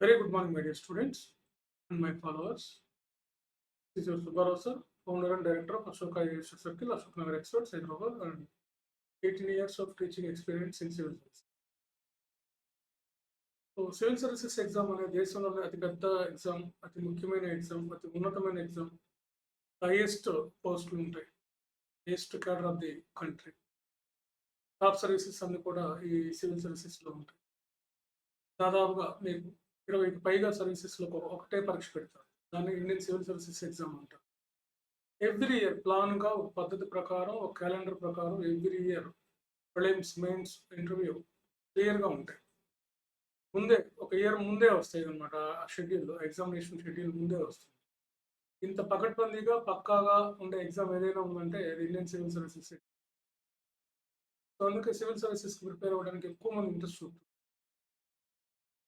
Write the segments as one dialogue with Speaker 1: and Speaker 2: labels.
Speaker 1: Very good morning, my dear students and my followers. This is your Subbarao sir, founder and director of Ashoka IAS Circle, Ashok Nagar Experts, Hyderabad, and 18 years of teaching experience in civil service. So civil services exam అనే దేశంలోనే అతిపెద్ద exam, అతి ముఖ్యమైన exam, అతి ఉన్నతమైన exam, highest పోస్టులు ఉంటాయి, highest cadre of the country. Top services అన్ని కూడా ఈ సివిల్ సర్వీసెస్లో ఉంటాయి. దాదాపుగా మీకు 20కి పైగా సర్వీసెస్లో ఒకటే పరీక్ష పెడతారు. దాన్ని ఇండియన్ సివిల్ సర్వీసెస్ ఎగ్జామ్ అంటారు. ఎవ్రీ ఇయర్ ప్లాన్గా ఒక పద్ధతి ప్రకారం, ఒక క్యాలెండర్ ప్రకారం every year prelims, mains, interview క్లియర్గా ఉంటాయి. ముందే ఒక ఇయర్ ముందే వస్తాయి అనమాట. ఆ షెడ్యూల్, ఎగ్జామినేషన్ షెడ్యూల్ ముందే వస్తుంది. ఇంత పకడ్బందీగా పక్కాగా ఉండే ఎగ్జామ్ ఏదైనా ఉందంటే అది ఇండియన్ సివిల్ సర్వీసెస్. సో అందుకే సివిల్ సర్వీసెస్కి ప్రిపేర్ అవ్వడానికి ఎక్కువ మంది ఇంట్రెస్ట్ చూపుతుంది.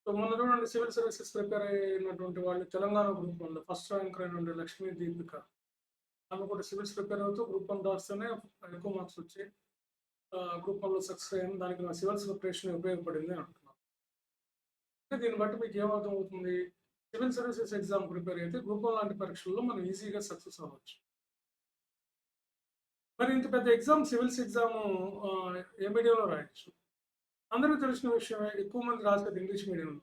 Speaker 1: సో మొన్న చూడండి, సివిల్ సర్వీసెస్ ప్రిపేర్ అయినటువంటి వాళ్ళు తెలంగాణ గ్రూప్ వన్లో ఫస్ట్ ర్యాంక్ అయిన లక్ష్మీ దీపిక, ఆమె కూడా సివిల్స్ ప్రిపేర్ అవుతూ గ్రూప్ వన్ రాస్తేనే ఎక్కువ మార్క్స్ వచ్చాయి. గ్రూప్ వన్లో సక్సెస్ అయ్యాను, దానికి నా సివిల్స్ ప్రిపరేషన్ ఉపయోగపడింది అని అంటున్నాను. అంటే దీన్ని బట్టి మీకు ఏమర్థం అవుతుంది? సివిల్ సర్వీసెస్ ఎగ్జామ్ ప్రిపేర్ అయితే గ్రూప్ వన్ లాంటి పరీక్షల్లో మనం ఈజీగా సక్సెస్ అవ్వచ్చు. మరి ఇంత పెద్ద ఎగ్జామ్, సివిల్స్ ఎగ్జాము ఏ మీడియంలో రాయొచ్చు? అందరికీ తెలిసిన విషయమే, ఎక్కువ మంది రాసేది ఇంగ్లీష్ మీడియంలో.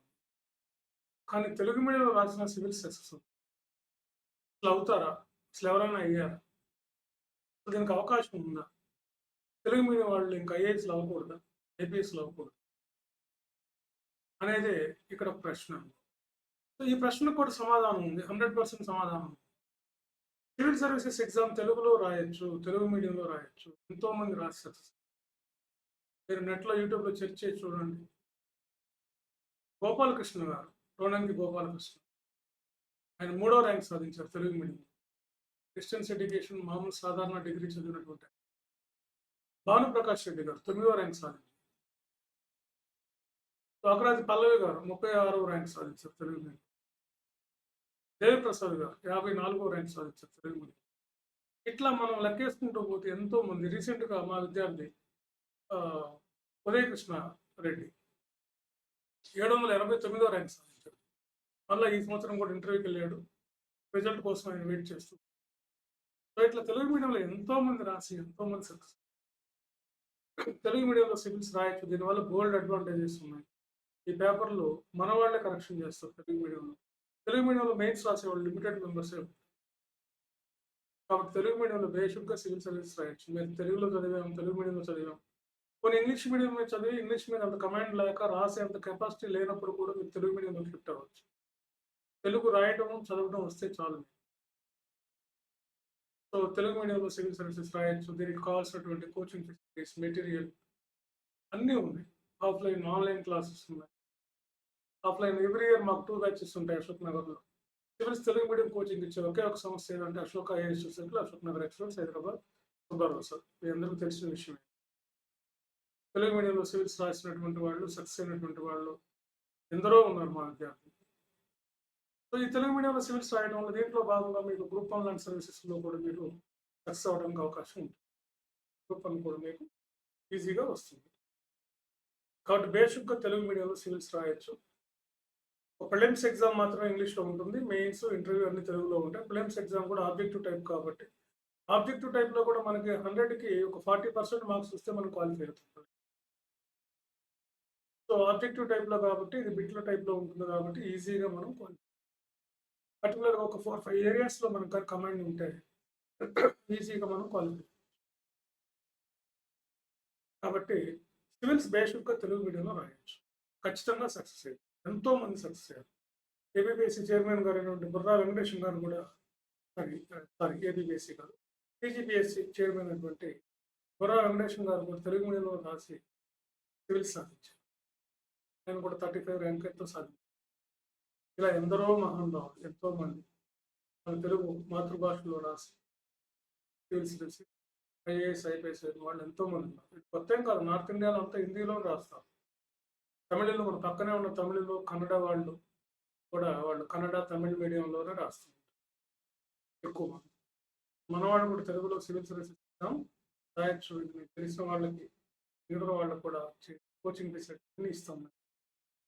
Speaker 1: కానీ తెలుగు మీడియంలో రాసిన సివిల్స్ సక్సెస్ అసలు అవుతారా? అసలు ఎవరైనా అయ్యారా? దీనికి అవకాశం ఉందా? తెలుగు మీడియం వాళ్ళు ఇంకా ఐఏఎస్లు అవ్వకూడదా, ఐపీఎస్లు అవ్వకూడదు అనేది ఇక్కడ ప్రశ్న. సో ఈ ప్రశ్నకు కూడా సమాధానం ఉంది, 100% సమాధానం ఉంది. సివిల్ సర్వీసెస్ ఎగ్జామ్ తెలుగులో రాయొచ్చు, తెలుగు మీడియంలో రాయొచ్చు. ఎంతోమంది రాసి సక్సెస్. మీరు నెట్లో, యూట్యూబ్లో సెర్చ్ చేసి చూడండి. గోపాలకృష్ణ గారు, రోనంగి గోపాలకృష్ణ, ఆయన 3వ ర్యాంక్ సాధించారు తెలుగు మీడియం. డిస్టెన్స్ ఎడ్యుకేషన్, మామూలు సాధారణ డిగ్రీ చదివినటువంటి. భానుప్రకాష్ రెడ్డి గారు 9వ ర్యాంక్ సాధించారు. అకరాతి పల్లవి గారు 36వ ర్యాంక్ సాధించారు తెలుగు మీడియం. దేవిప్రసాద్ గారు 54వ ర్యాంక్ సాధించారు తెలుగు మీడియం. ఇట్లా మనం లెక్కేసుకుంటూ పోతే ఎంతో మంది. రీసెంట్గా మా విద్యార్థి ఉదయ కృష్ణ రెడ్డి 789వ ర్యాంక్ సాధించాడు. మళ్ళీ ఈ సంవత్సరం కూడా ఇంటర్వ్యూకి వెళ్ళాడు. రిజల్ట్ కోసం ఆయన వెయిట్ చేస్తూ. సో ఇట్లా తెలుగు మీడియంలో ఎంతో మంది రాసి ఎంతో మంది సక్సెస్. తెలుగు మీడియంలో సివిల్స్ రాయొచ్చు. దీనివల్ల బోల్డ్ అడ్వాంటేజెస్ ఉన్నాయి. ఈ పేపర్లు మన వాళ్ళే కరెక్షన్ చేస్తారు తెలుగు మీడియంలో. తెలుగు మీడియంలో మెయిన్స్ రాసేవాళ్ళు లిమిటెడ్ మెంబర్సే. కాబట్టి తెలుగు మీడియంలో బేసిక్గా సివిల్ సర్వీస్ రాయొచ్చు. మేము తెలుగులో చదివాం, తెలుగు మీడియంలో చదివాం. కొన్ని ఇంగ్లీష్ మీడియం మీద చదివి ఇంగ్లీష్ మీద అంత కమాండ్ లేక రాసే అంత కెపాసిటీ లేనప్పుడు కూడా మీరు తెలుగు మీడియంలో షిఫ్ట్ అవ్వచ్చు. తెలుగు రాయటం, చదవడం వస్తే చాలు. సో తెలుగు మీడియంలో సివిల్ సర్వీసెస్ రాయొచ్చు. దీనికి కావాల్సినటువంటి కోచింగ్ ఫెసిలిటీస్, మెటీరియల్ అన్నీ ఉన్నాయి. ఆఫ్లైన్, ఆన్లైన్ క్లాసెస్ ఉన్నాయి. ఆఫ్లైన్ ఎవ్రీ ఇయర్ మాకు 2 బ్యాచెస్ ఉంటాయి అశోక్ నగర్లో. సివిల్స్ తెలుగు మీడియం కోచింగ్ ఇచ్చే ఒకే ఒక సంస్థ ఏదంటే Ashoka IAS circle, Ashok Nagar experts, Hyderabad, Subbarao sir. మీ అందరికీ తెలిసిన విషయమే. తెలుగు మీడియంలో సివిల్స్ రాసినటువంటి వాళ్ళు, సక్సెస్ అయినటువంటి వాళ్ళు ఎందరో ఉన్నారు మా విద్యార్థులు. సో ఈ తెలుగు మీడియంలో సివిల్స్ రాయడం వల్ల దీంట్లో భాగంగా మీకు గ్రూప్ వన్ లాంటి సర్వీసెస్లో కూడా మీరు సక్సెస్ అవ్వడానికి అవకాశం ఉంటుంది. గ్రూప్ వన్ కూడా మీకు ఈజీగా వస్తుంది. కాబట్టి బేసిక్గా తెలుగు మీడియంలో సివిల్స్ రాయొచ్చు. ప్రిలిమ్స్ ఎగ్జామ్ మాత్రమే ఇంగ్లీష్లో ఉంటుంది. మెయిన్స్, ఇంటర్వ్యూ అన్ని తెలుగులో ఉంటాయి. ప్రిలిమ్స్ ఎగ్జామ్ కూడా ఆబ్జెక్టివ్ టైప్ కాబట్టి ఆబ్జెక్టివ్ టైప్లో కూడా మనకి 100కి ఒక 40% మార్క్స్ వస్తే మనం క్వాలిఫై అవుతుంది. సో ఆబ్జెక్టివ్ టైప్లో కాబట్టి ఇది బిట్ల టైప్లో ఉంటుంది కాబట్టి ఈజీగా మనం క్వాలిఫై. పర్టికులర్గా ఒక 4-5 ఏరియాస్లో మనకు కమాండ్ ఉంటే ఈజీగా మనం క్వాలిఫై. కాబట్టి సివిల్స్ బేసిక్గా తెలుగు మీడియంలో రాయొచ్చు. ఖచ్చితంగా సక్సెస్ అయ్యింది. ఎంతో మంది సక్సెస్ అయ్యారు. ఏబిపిఎస్సి చైర్మన్ గారు అయినటువంటి బుర్రా వెంకటేశ్వర గారు కూడా ఏబిపిఎస్సి కాదు, టీజీపీఎస్సి చైర్మన్ అయినటువంటి బుర్రా వెంకటేశ్వర గారు కూడా తెలుగు మీడియంలో రాసి సివిల్స్ సాధించారు. నేను కూడా 35 ర్యాంక్ ఎంతో సాధించాను. ఇలా ఎందరో మహానుభావులు, ఎంతో మంది మన తెలుగు మాతృభాషలో రాసి సివిల్స్ తెలిసి ఐఏఎస్, ఐపీఎస్ అయిన వాళ్ళు ఎంతో మంది ఉన్నారు. కొత్త ఏం కాదు, నార్త్ ఇండియాలో అంతా హిందీలో రాస్తారు. తమిళలో మన పక్కనే ఉన్న తమిళలో కన్నడ వాళ్ళు కూడా వాళ్ళు కన్నడ, తమిళ మీడియంలోనే రాస్తున్నారు ఎక్కువ మంది. మనవాళ్ళు కూడా తెలుగులో సివిల్ సర్వీసెస్ ఇస్తాం రాయొచ్చు. మీకు తెలిసిన వాళ్ళకి, మిగతా వాళ్ళకి కూడా కోచింగ్ ఫెసిలిటీ ఇస్తాం.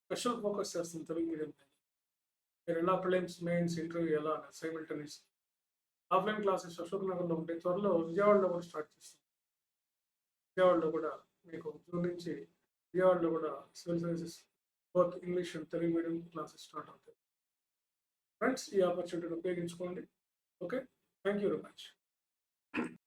Speaker 1: స్పెషల్ ఫోకస్ చేస్తాం తెలుగు మీడియం. మీరు ఎలా ప్రిలిమ్స్ మెయిన్స్ ఇంటర్వ్యూ ఎలా సైమల్టేనియస్ ఆఫ్లైన్ క్లాసెస్ అశోక్ నగర్లో ఉంటే త్వరలో విజయవాడలో కూడా స్టార్ట్ చేస్తాం. విజయవాడలో కూడా మీకు జూన్ నుంచి విజయవాడలో కూడా civil services both English and Telugu medium classes start అవుతాయి. ఫ్రెండ్స్, ఈ ఆపర్చునిటీని ఉపయోగించుకోండి. Okay, thank you very much.